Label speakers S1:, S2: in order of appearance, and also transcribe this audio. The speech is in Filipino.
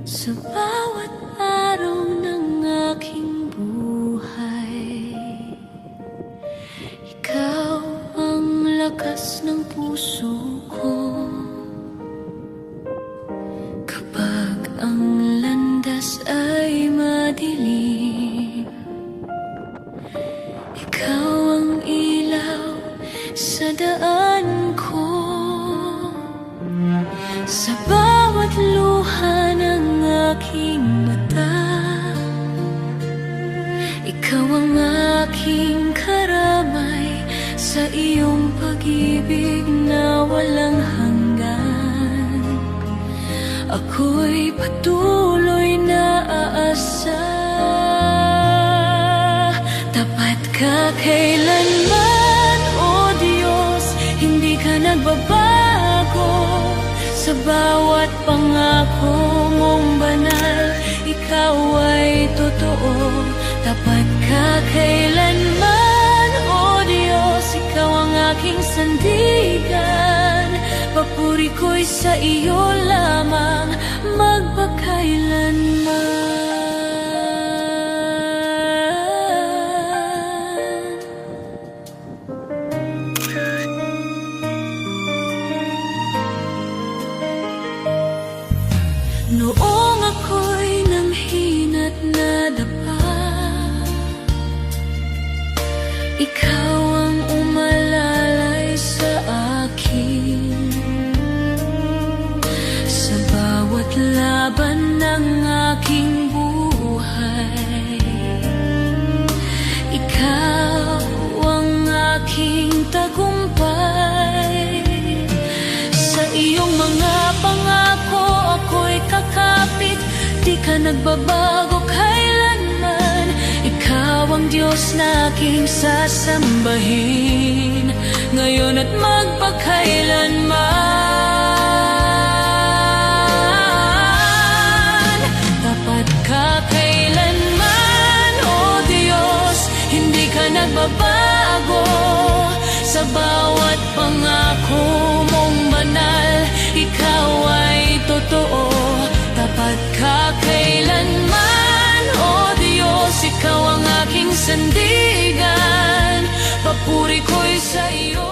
S1: Sa bawat araw ng aking buhay, ikaw ang lakas ng puso ko. Kapag ang landas ay madilim, ikaw ang ilaw sa daan ko. Sa bawat luha ng aking mata, ikaw ang aking karamay sa iyong pag-ibig na walang hanggan. Ako'y patuloy na aasa, tapat ka kailanman, O Diyos, hindi ka nagbabago. Sa bawat pangako mong banal, ikaw ay totoo. Tapat ka kailanman, O Diyos, ikaw ang aking sandigan. Papuri ko'y sa iyo lamang magpakailanman. Noong ako'y nanghina't nadapa, ikaw ang umalalay sa akin. Sa bawat laban ng aking buhay, ikaw ang aking tagumpay. Sa iyong mga pangako ako'y kakapit, di ka nagbabago kailanman. Ikaw ang Diyos na aking sasambahin, ngayon at magpakailanman. Tapat ka kailanman, O Diyos, hindi ka nagbabago. Sa bawat pangako mong banal, ikaw ay totoo. Tapat ka kailanman, O Diyos, ikaw ang aking sandigan. Papuri ko'y sa iyo.